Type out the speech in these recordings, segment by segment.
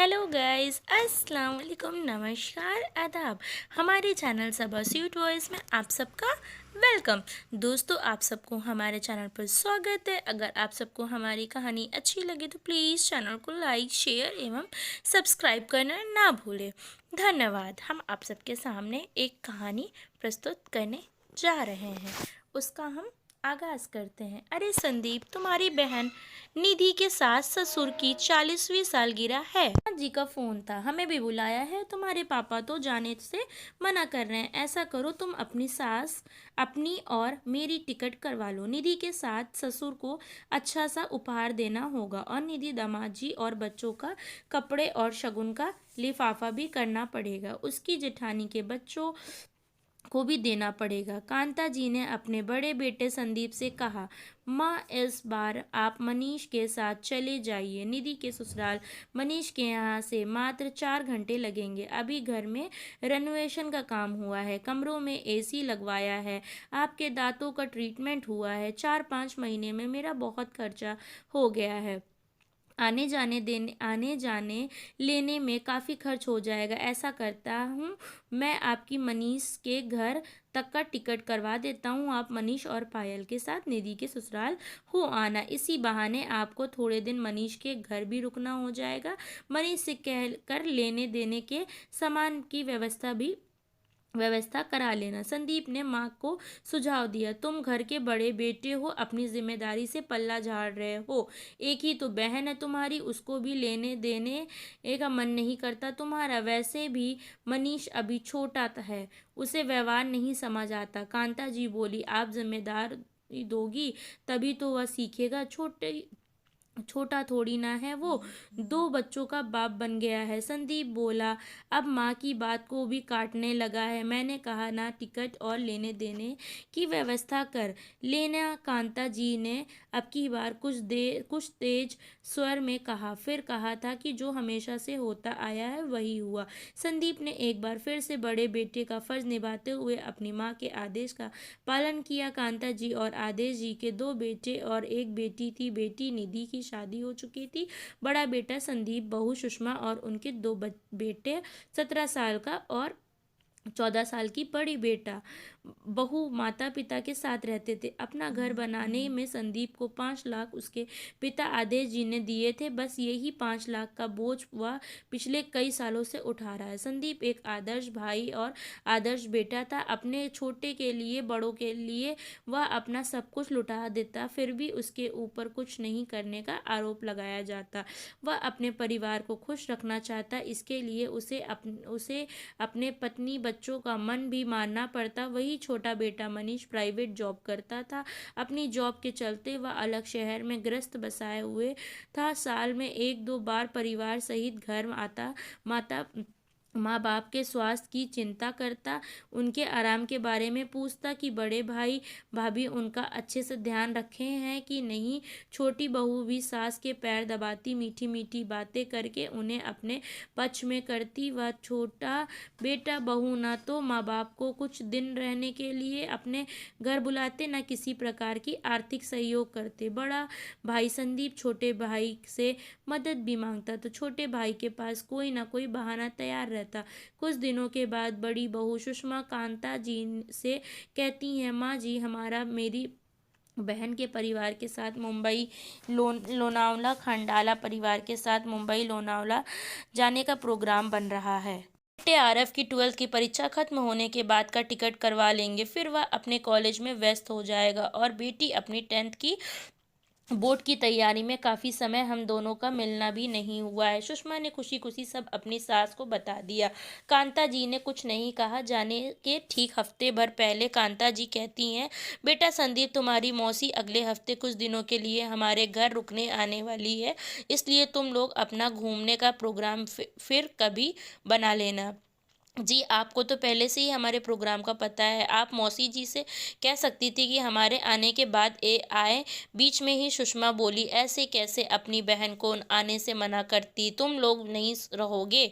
Hello guys, अस्सलाम वालेकुम, नमस्कार, आदाब। हमारे चैनल सबा स्वीट वॉइस में आप सबका वेलकम। दोस्तों, आप सबको हमारे चैनल पर स्वागत है। अगर आप सबको हमारी कहानी अच्छी लगे तो प्लीज़ चैनल को लाइक, शेयर एवं सब्सक्राइब करना ना भूलें। धन्यवाद। हम आप सबके सामने एक कहानी प्रस्तुत करने जा रहे हैं। उसका हम आगाज करते हैं। अरे संदीप, तुम्हारी बहन निधि के सास ससुर की 40वीं सालगिरह है। जी का फोन था, हमें भी बुलाया है। तुम्हारे पापा तो जाने से मना कर रहे हैं। ऐसा करो, तुम अपनी सास अपनी और मेरी टिकट करवा लो। निधि के साथ ससुर को अच्छा सा उपहार देना होगा और निधि दामाद जी और बच्चों का कपड़े और शगुन का लिफाफा भी करना पड़ेगा। उसकी जेठानी के बच्चों को भी देना पड़ेगा। कांता जी ने अपने बड़े बेटे संदीप से कहा, माँ, इस बार आप मनीष के साथ चले जाइए। निधि के ससुराल मनीष के यहाँ से मात्र 4 घंटे लगेंगे। अभी घर में रेनोवेशन का काम हुआ है, कमरों में एसी लगवाया है, आपके दांतों का ट्रीटमेंट हुआ है। 4-5 महीने में मेरा बहुत खर्चा हो गया है। आने जाने लेने में काफ़ी खर्च हो जाएगा। ऐसा करता हूँ, मैं आपकी मनीष के घर तक का टिकट करवा देता हूँ। आप मनीष और पायल के साथ निधि के ससुराल हो आना। इसी बहाने आपको थोड़े दिन मनीष के घर भी रुकना हो जाएगा। मनीष से कह कर लेने देने के सामान की व्यवस्था करा लेना। संदीप ने माँ को सुझाव दिया, तुम घर के बड़े बेटे हो, अपनी जिम्मेदारी से पल्ला झाड़ रहे हो। एक ही तो बहन है तुम्हारी, उसको भी लेने देने का मन नहीं करता तुम्हारा। वैसे भी मनीष अभी छोटा है, उसे व्यवहार नहीं समझ आता। कांता जी बोली, आप जिम्मेदार दोगी तभी तो वह सीखेगा। छोटा थोड़ी ना है वो, 2 बच्चों का बाप बन गया है। संदीप बोला, अब माँ की बात को भी काटने लगा है। मैंने कहा ना, टिकट और लेने देने की व्यवस्था कर लेना। कांता जी ने अब की बार कुछ तेज स्वर में कहा, फिर कहा था कि जो हमेशा से होता आया है वही हुआ। संदीप ने एक बार फिर से बड़े बेटे का फर्ज निभाते हुए अपनी माँ के आदेश का पालन किया। कांता जी और आदेश जी के 2 बेटे और एक बेटी थी। बेटी निधि की शादी हो चुकी थी। बड़ा बेटा संदीप, बहू सुषमा और उनके 2 बेटे, 17 साल का और 14 साल की बड़ी बेटा बहू माता पिता के साथ रहते थे। अपना घर बनाने में संदीप को 5 लाख उसके पिता आदेश जी ने दिए थे। बस यही 5 लाख का बोझ वह पिछले कई सालों से उठा रहा है। संदीप एक आदर्श भाई और आदर्श बेटा था। अपने छोटे के लिए, बड़ों के लिए वह अपना सब कुछ लुटा देता, फिर भी उसके ऊपर कुछ नहीं करने का आरोप लगाया जाता। वह अपने परिवार को खुश रखना चाहता, इसके लिए उसे अपने पत्नी बच्चों का मन भी मानना पड़ता। वही छोटा बेटा मनीष प्राइवेट जॉब करता था। अपनी जॉब के चलते वह अलग शहर में गृहस्थ बसाए हुए था। साल में 1-2 बार परिवार सहित घर आता। माँ बाप के स्वास्थ्य की चिंता करता, उनके आराम के बारे में पूछता कि बड़े भाई भाभी उनका अच्छे से ध्यान रखे हैं कि नहीं। छोटी बहू भी सास के पैर दबाती, मीठी मीठी बातें करके उन्हें अपने पक्ष में करती। वह छोटा बेटा बहू ना तो माँ बाप को कुछ दिन रहने के लिए अपने घर बुलाते, न किसी प्रकार की आर्थिक सहयोग करते। बड़ा भाई संदीप छोटे भाई से मदद भी मांगता तो छोटे भाई के पास कोई ना कोई बहाना तैयार रहता। कुछ दिनों के बाद बड़ी बहू सुषमा कांता जी से कहती हैं, माँ जी, हमारा मेरी बहन के परिवार के साथ मुंबई लोनावला खंडाला परिवार के साथ मुंबई लोनावला जाने का प्रोग्राम बन रहा है। बेटे आरफ की 12th की परीक्षा खत्म होने के बाद का टिकट करवा लेंगे, फिर वह अपने कॉलेज में व्यस्त हो जाएगा और बेटी अपनी 10th की बोर्ड की तैयारी में। काफ़ी समय हम दोनों का मिलना भी नहीं हुआ है। सुषमा ने खुशी खुशी सब अपनी सास को बता दिया। कांता जी ने कुछ नहीं कहा। जाने के ठीक हफ्ते भर पहले कांता जी कहती हैं, बेटा संदीप, तुम्हारी मौसी अगले हफ्ते कुछ दिनों के लिए हमारे घर रुकने आने वाली है, इसलिए तुम लोग अपना घूमने का प्रोग्राम फिर कभी बना लेना। जी, आपको तो पहले से ही हमारे प्रोग्राम का पता है। आप मौसी जी से कह सकती थी कि हमारे आने के बाद आए। बीच में ही सुषमा बोली, ऐसे कैसे अपनी बहन को आने से मना करती, तुम लोग नहीं रहोगे?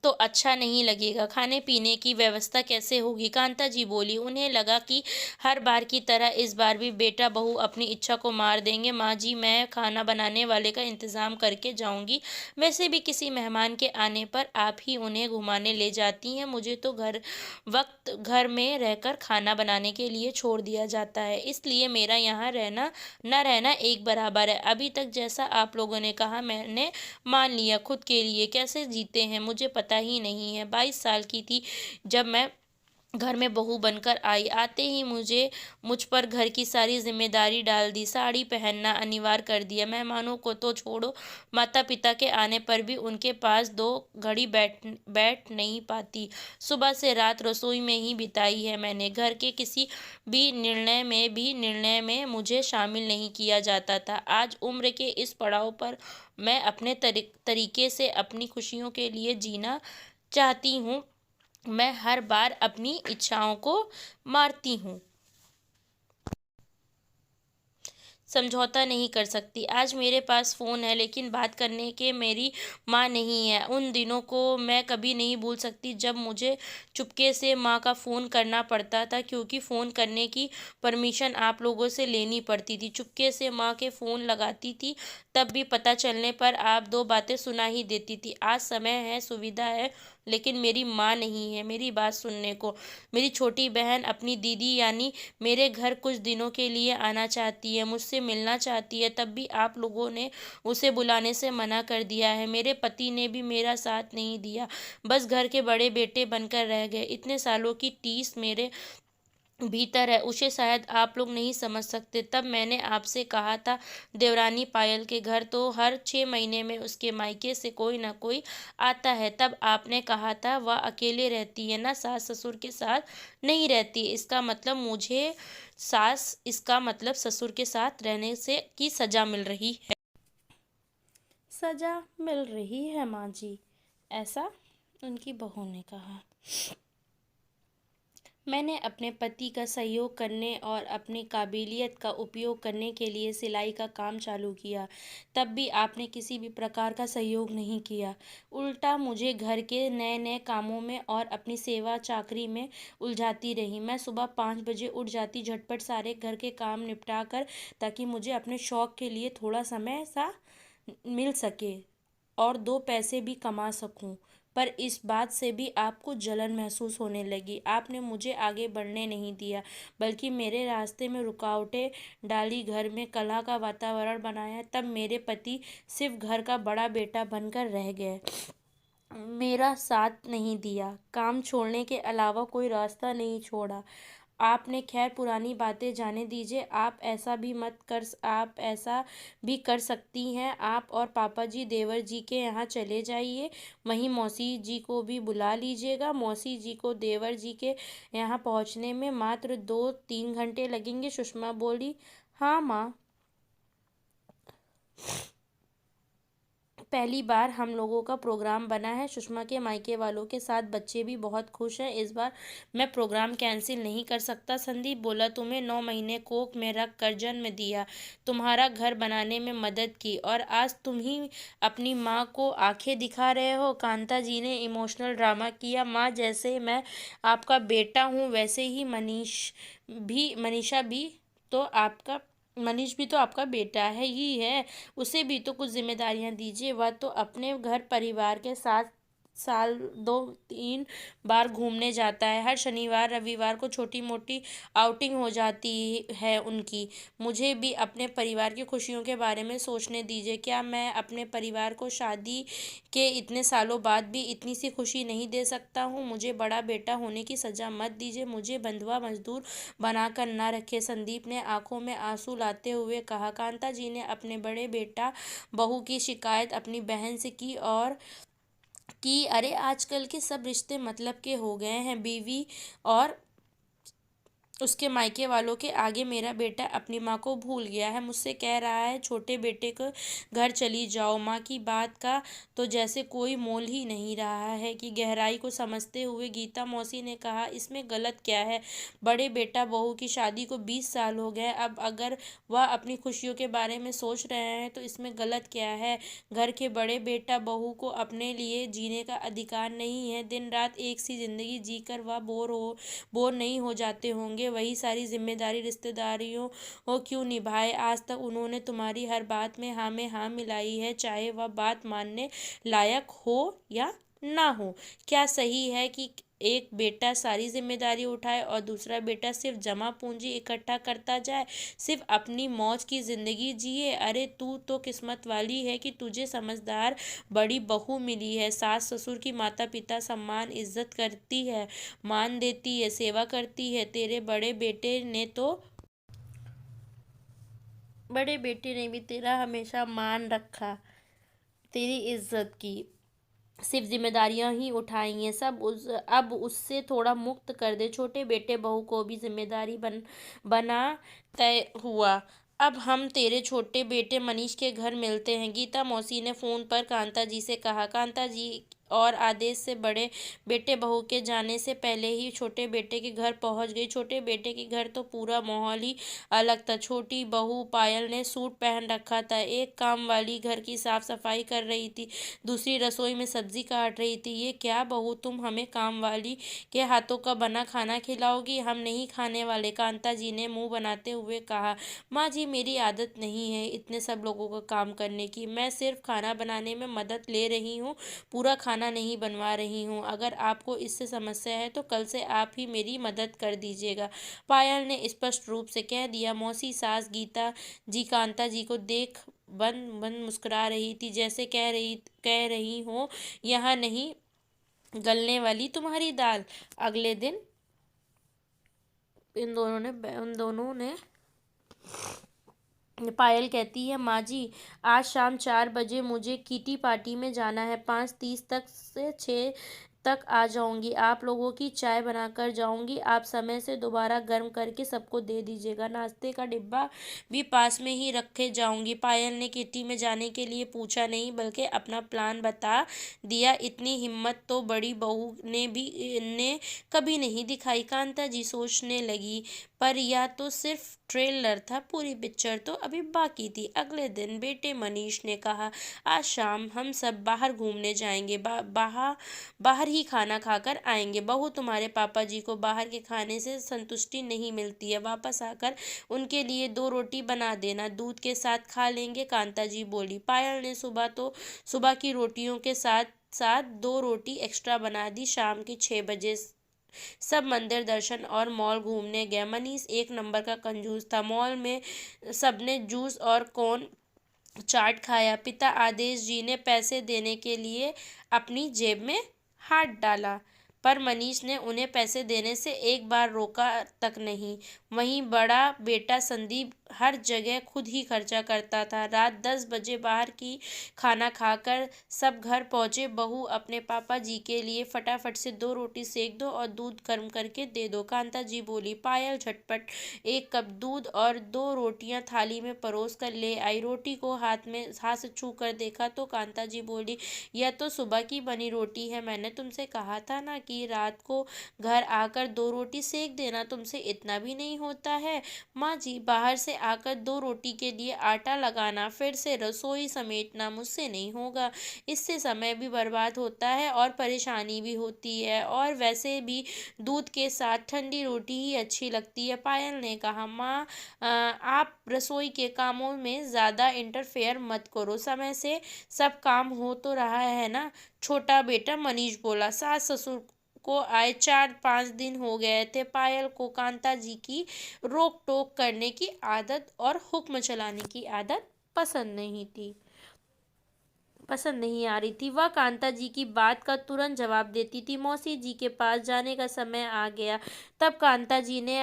तो अच्छा नहीं लगेगा। खाने पीने की व्यवस्था कैसे होगी? कांता जी बोली। उन्हें लगा कि हर बार की तरह इस बार भी बेटा बहू अपनी इच्छा को मार देंगे। माँ जी, मैं खाना बनाने वाले का इंतजाम करके जाऊंगी। वैसे भी किसी मेहमान के आने पर आप ही उन्हें घुमाने ले जाती हैं। मुझे तो घर में रहकर खाना बनाने के लिए छोड़ दिया जाता है, इसलिए मेरा यहाँ रहना न रहना एक बराबर है। अभी तक जैसा आप लोगों ने कहा मैंने मान लिया। खुद के लिए कैसे जीते हैं मुझे पता ही नहीं है। 22 साल की थी जब मैं घर में बहू बनकर आई। आते ही मुझ पर घर की सारी जिम्मेदारी डाल दी। साड़ी पहनना अनिवार्य कर दिया। मेहमानों को तो छोड़ो, माता पिता के आने पर भी उनके पास 2 घड़ी बैठ नहीं पाती। सुबह से रात रसोई में ही बिताई है मैंने। घर के किसी भी निर्णय में मुझे शामिल नहीं किया जाता था। आज उम्र के इस पड़ाव पर मैं अपने तरीके से अपनी खुशियों के लिए जीना चाहती हूँ। मैं हर बार अपनी इच्छाओं को मारती हूँ, समझौता नहीं कर सकती। आज मेरे पास फ़ोन है, लेकिन बात करने के मेरी माँ नहीं है। उन दिनों को मैं कभी नहीं भूल सकती जब मुझे चुपके से माँ का फ़ोन करना पड़ता था, क्योंकि फ़ोन करने की परमिशन आप लोगों से लेनी पड़ती थी। चुपके से माँ के फ़ोन लगाती थी, तब भी पता चलने पर आप 2 बातें सुना ही देती थी। आज समय है, सुविधा है, लेकिन मेरी माँ नहीं है मेरी बात सुनने को। मेरी छोटी बहन अपनी दीदी यानी मेरे घर कुछ दिनों के लिए आना चाहती है, मुझसे मिलना चाहती है, तब भी आप लोगों ने उसे बुलाने से मना कर दिया है। मेरे पति ने भी मेरा साथ नहीं दिया, बस घर के बड़े बेटे बनकर रह गए। इतने सालों की टीस मेरे भीतर है, उसे शायद आप लोग नहीं समझ सकते। तब मैंने आपसे कहा था देवरानी पायल के घर तो हर 6 महीने में उसके मायके से कोई ना कोई आता है। तब आपने कहा था वह अकेले रहती है ना, सास ससुर के साथ नहीं रहती। इसका मतलब ससुर के साथ रहने से की सजा मिल रही है। सजा मिल रही है माँ जी, ऐसा उनकी बहू ने कहा। मैंने अपने पति का सहयोग करने और अपनी काबिलियत का उपयोग करने के लिए सिलाई का काम चालू किया। तब भी आपने किसी भी प्रकार का सहयोग नहीं किया, उल्टा मुझे घर के नए नए कामों में और अपनी सेवा चाकरी में उलझाती रही। मैं सुबह 5 बजे उठ जाती, झटपट सारे घर के काम निपटा कर, ताकि मुझे अपने शौक़ के लिए थोड़ा समय सा मिल सके और 2 पैसे भी कमा सकूं। पर इस बात से भी आपको जलन महसूस होने लगी। आपने मुझे आगे बढ़ने नहीं दिया, बल्कि मेरे रास्ते में रुकावटें डाली, घर में कलह का वातावरण बनाया। तब मेरे पति सिर्फ घर का बड़ा बेटा बनकर रह गए, मेरा साथ नहीं दिया, काम छोड़ने के अलावा कोई रास्ता नहीं छोड़ा। आपने खैर पुरानी बातें जाने दीजिए। आप ऐसा भी कर सकती हैं, आप और पापा जी देवर जी के यहाँ चले जाइए, वहीं मौसी जी को भी बुला लीजिएगा। मौसी जी को देवर जी के यहाँ पहुँचने में मात्र 2-3 घंटे लगेंगे। सुषमा बोली। हाँ माँ, पहली बार हम लोगों का प्रोग्राम बना है। सुषमा के मायके वालों के साथ बच्चे भी बहुत खुश हैं। इस बार मैं प्रोग्राम कैंसिल नहीं कर सकता। संदीप बोला। तुम्हें 9 महीने कोख में रख कर जन्म दिया, तुम्हारा घर बनाने में मदद की, और आज तुम ही अपनी माँ को आंखें दिखा रहे हो। कांता जी ने इमोशनल ड्रामा किया। माँ, जैसे मैं आपका बेटा हूँ, वैसे ही तो आपका मनीष भी तो आपका बेटा है ही है। उसे भी तो कुछ जिम्मेदारियां दीजिए। वह तो अपने घर परिवार के साथ साल 2-3 बार घूमने जाता है। हर शनिवार रविवार को छोटी मोटी आउटिंग हो जाती है उनकी। मुझे भी अपने परिवार की खुशियों के बारे में सोचने दीजिए। क्या मैं अपने परिवार को शादी के इतने सालों बाद भी इतनी सी खुशी नहीं दे सकता हूँ? मुझे बड़ा बेटा होने की सज़ा मत दीजिए, मुझे बंधुआ मजदूर बनाकर ना रखे। संदीप ने आंखों में आंसू लाते हुए कहा। कांता जी ने अपने बड़े बेटा बहू की शिकायत अपनी बहन से की और अरे आजकल के सब रिश्ते मतलब के हो गए हैं। बीवी और उसके मायके वालों के आगे मेरा बेटा अपनी माँ को भूल गया है, मुझसे कह रहा है छोटे बेटे को घर चली जाओ। माँ की बात का तो जैसे कोई मोल ही नहीं रहा है कि गहराई को समझते हुए गीता मौसी ने कहा, इसमें गलत क्या है? बड़े बेटा बहू की शादी को 20 साल हो गए, अब अगर वह अपनी खुशियों के बारे में सोच रहे हैं तो इसमें गलत क्या है? घर के बड़े बेटा बहू को अपने लिए जीने का अधिकार नहीं है? दिन रात एक सी जिंदगी जीकर वह बोर नहीं हो जाते होंगे? वही सारी जिम्मेदारी रिश्तेदारियों वो क्यों निभाए? आज तक उन्होंने तुम्हारी हर बात में हाँ मिलाई है, चाहे वह बात मानने लायक हो या ना हो। क्या सही है कि एक बेटा सारी जिम्मेदारी उठाए और दूसरा बेटा सिर्फ जमा पूंजी इकट्ठा करता जाए, सिर्फ अपनी मौज की जिंदगी जिए? अरे तू तो किस्मत वाली है कि तुझे समझदार बड़ी बहू मिली है। सास ससुर की माता पिता सम्मान इज्जत करती है, मान देती है, सेवा करती है। तेरे बड़े बेटे ने भी तेरा हमेशा मान रखा, तेरी इज्जत की, सिर्फ जिम्मेदारियां ही उठाई हैं। अब उससे थोड़ा मुक्त कर दे। छोटे बेटे बहू को भी जिम्मेदारी बना तय हुआ। अब हम तेरे छोटे बेटे मनीष के घर मिलते हैं, गीता मौसी ने फोन पर कांता जी से कहा। कांता जी और आदेश से बड़े बेटे बहू के जाने से पहले ही छोटे बेटे के घर पहुंच गई। छोटे बेटे के घर तो पूरा माहौल ही अलग था। छोटी बहू पायल ने सूट पहन रखा था, एक काम वाली घर की साफ सफाई कर रही थी, दूसरी रसोई में सब्जी काट रही थी। ये क्या बहू, तुम हमें काम वाली के हाथों का बना खाना खिलाओगी? हम नहीं खाने वाले, कांता जी ने मुंह बनाते हुए कहा। माँ जी, मेरी आदत नहीं है इतने सब लोगों का काम करने की, मैं सिर्फ खाना बनाने में मदद ले रही हूँ, पूरा खाना नहीं बनवा रही हूँ। अगर आपको इससे समस्या है तो कल से आप ही मेरी मदद कर दीजिएगा, पायल ने स्पष्ट रूप से कह दिया। मौसी सास गीता जी कांता जी को देख बंद बंद मुस्कुरा रही थी, जैसे कह रही हो, यहाँ नहीं गलने वाली तुम्हारी दाल। अगले दिन इन दोनों ने पायल कहती है, माँ जी आज शाम 4 बजे मुझे किटी पार्टी में जाना है, 5:30 तक से 6 तक आ जाऊंगी। आप लोगों की चाय बनाकर जाऊंगी, आप समय से दोबारा गर्म करके सबको दे दीजिएगा। नाश्ते का डिब्बा भी पास में ही रखे जाऊंगी। पायल ने किटी में जाने के लिए पूछा नहीं बल्कि अपना प्लान बता दिया। इतनी हिम्मत तो बड़ी बहू ने कभी नहीं दिखाई। कांता जी सोचने लगी, पर यह तो सिर्फ ट्रेलर था, पूरी पिक्चर तो अभी बाकी थी। अगले दिन बेटे मनीष ने कहा, आज शाम हम सब बाहर घूमने जाएंगे, बाहर ही खाना खाकर आएंगे। बहू, तुम्हारे पापा जी को बाहर के खाने से संतुष्टि नहीं मिलती है, वापस आकर उनके लिए 2 रोटी बना देना, दूध के साथ खा लेंगे, कांता जी बोली। पायल ने सुबह की रोटियों के साथ साथ 2 रोटी एक्स्ट्रा बना दी। शाम की 6 बजे सब मंदिर दर्शन और मॉल घूमने गए। मनीष एक नंबर का कंजूस था। मॉल में सबने जूस और कॉर्न चाट खाया। पिता आदेश जी ने पैसे देने के लिए अपनी जेब में हाथ डाला, पर मनीष ने उन्हें पैसे देने से एक बार रोका तक नहीं। वहीं बड़ा बेटा संदीप हर जगह खुद ही खर्चा करता था। रात 10 बजे बाहर की खाना खाकर सब घर पहुंचे। बहू, अपने पापा जी के लिए फटाफट से 2 रोटी सेक दो और दूध गर्म करके दे दो, कांता जी बोली। पायल झटपट 1 कप दूध और 2 रोटियां थाली में परोस कर ले आई। रोटी को हाथ से छू कर देखा तो कांता जी बोली, यह तो सुबह की बनी रोटी है, मैंने तुमसे कहा था ना कि रात को घर आकर 2 रोटी सेक देना, तुमसे इतना भी नहीं होता है? माँ जी, बाहर से आकर 2 रोटी के लिए आटा लगाना, फिर से रसोई समेटना मुझसे नहीं होगा। इससे समय भी बर्बाद होता है और परेशानी भी होती है, और वैसे भी दूध के साथ ठंडी रोटी ही अच्छी लगती है। पायल ने कहा, माँ आप रसोई के कामों में ज़्यादा इंटरफेयर मत करो, समय से सब काम हो तो रहा है ना? छोटा बेटा मनीष बोला। सास ससुर को आए 4-5 दिन हो गए थे। पायल को कांता जी की रोक टोक करने की आदत और हुक्म चलाने की आदत पसंद नहीं आ रही थी। वह कांता जी की बात का तुरंत जवाब देती थी। मौसी जी के पास जाने का समय आ गया। तब कांता जी ने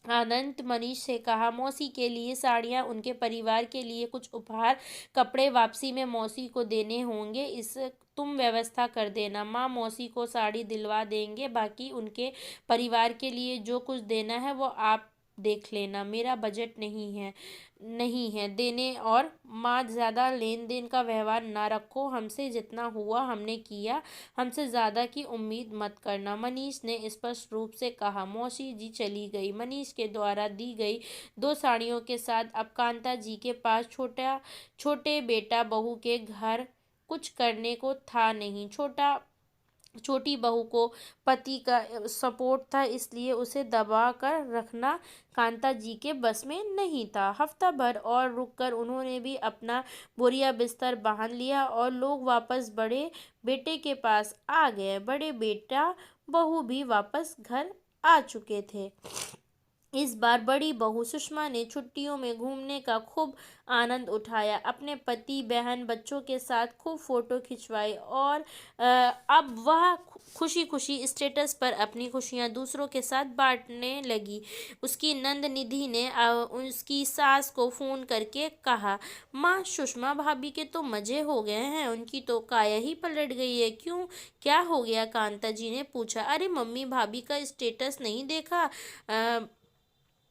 आनंद मनीष से कहा। मौसी के लिए साड़ियाँ, उनके परिवार के लिए कुछ उपहार, कपड़े वापसी में मौसी को देने होंगे, इस तुम व्यवस्था कर देना। माँ मौसी को साड़ी दिलवा देंगे, बाकी उनके परिवार के लिए जो कुछ देना है वो आप देख लेना। मेरा बजट नहीं है देने, और माँ ज़्यादा लेन देन का व्यवहार ना रखो, हमसे जितना हुआ हमने किया, हमसे ज़्यादा की उम्मीद मत करना, मनीष ने स्पष्ट रूप से कहा। मौसी जी चली गई। मनीष के द्वारा दी गई 2 साड़ियों के साथ अब कांता जी के पास छोटे बेटा बहू के घर कुछ करने को था नहीं। छोटी बहू को पति का सपोर्ट था, इसलिए उसे दबा कर रखना कांता जी के बस में नहीं था। हफ्ता भर और रुककर उन्होंने भी अपना बोरिया बिस्तर बांध लिया और लोग वापस बड़े बेटे के पास आ गए। बड़े बेटा बहू भी वापस घर आ चुके थे। इस बार बड़ी बहू सुषमा ने छुट्टियों में घूमने का खूब आनंद उठाया, अपने पति, बहन, बच्चों के साथ खूब फोटो खिंचवाई और अब वह खुशी खुशी स्टेटस पर अपनी खुशियां दूसरों के साथ बांटने लगी। उसकी नंद निधि ने उसकी सास को फोन करके कहा, माँ सुषमा भाभी के तो मजे हो गए हैं, उनकी तो काया ही पलट गई है। क्यों, क्या हो गया, कांता जी ने पूछा। अरे मम्मी, भाभी का स्टेटस नहीं देखा?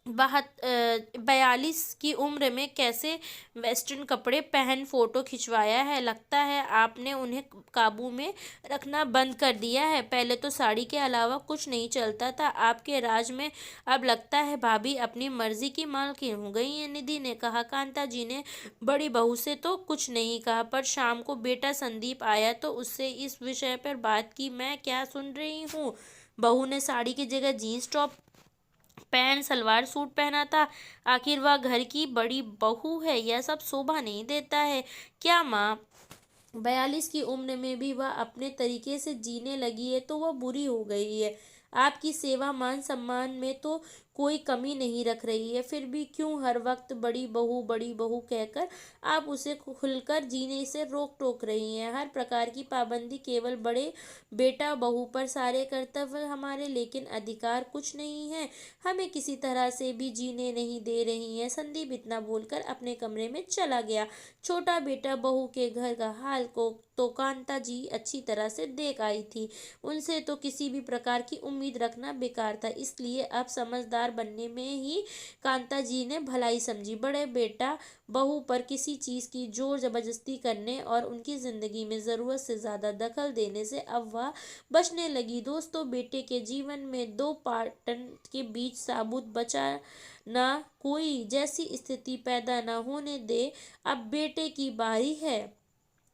42 की उम्र में कैसे वेस्टर्न कपड़े पहन फोटो खिंचवाया है। लगता है आपने उन्हें काबू में रखना बंद कर दिया है। पहले तो साड़ी के अलावा कुछ नहीं चलता था आपके राज में, अब लगता है भाभी अपनी मर्जी की मालकिन हो गई है, निधि ने कहा। कांता जी ने बड़ी बहू से तो कुछ नहीं कहा, पर शाम को बेटा संदीप आया तो उससे इस विषय पर बात की। मैं क्या सुन रही हूँ, बहू ने साड़ी की जगह jeans top pant salwar suit पहना था। आखिर वह घर की बड़ी बहू है, यह सब शोभा नहीं देता है क्या माँ? 42 की उम्र में भी वह अपने तरीके से जीने लगी है तो वह बुरी हो गई है। आपकी सेवा मान सम्मान में तो कोई कमी नहीं रख रही है, फिर भी क्यों हर वक्त बड़ी बहू कहकर आप उसे खुलकर जीने से रोक टोक रही हैं? हर प्रकार की पाबंदी केवल बड़े बेटा बहू पर, सारे कर्तव्य हमारे, लेकिन अधिकार कुछ नहीं है, हमें किसी तरह से भी जीने नहीं दे रही हैं। संदीप इतना बोलकर अपने कमरे में चला गया। छोटा बेटा बहू के घर का हाल को तो कांता जी अच्छी तरह से देख आई थी। उनसे तो किसी भी प्रकार की उम्मीद रखना बेकार था, इसलिए अब समझदार बनने में ही कांता जी ने भलाई समझी। बड़े बेटा बहू पर किसी चीज की जोर जबरदस्ती करने और उनकी जिंदगी में जरूरत से ज्यादा दखल देने से अब वह बचने लगी। दोस्तों, बेटे के जीवन में दो पार्टन के बीच साबुत बचा ना कोई जैसी स्थिति पैदा न होने दे। अब बेटे की बारी है,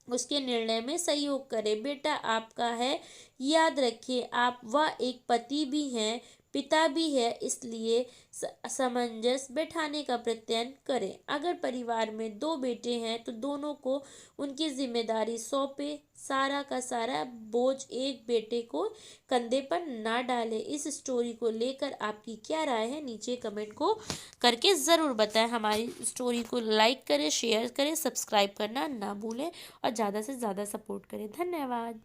उसके निर्णय में सहयोग करे। बेटा आपका है, याद रखिए आप वह एक पति भी हैं, पिता भी है, इसलिए सामंजस्य बैठाने का प्रयत्न करें। अगर परिवार में 2 बेटे हैं तो दोनों को उनकी जिम्मेदारी सौंपे, सारा का सारा बोझ एक बेटे को कंधे पर ना डाले। इस स्टोरी को लेकर आपकी क्या राय है, नीचे कमेंट को करके ज़रूर बताएं। हमारी स्टोरी को लाइक करें, शेयर करें, सब्सक्राइब करना ना भूलें और ज़्यादा से ज़्यादा सपोर्ट करें। धन्यवाद।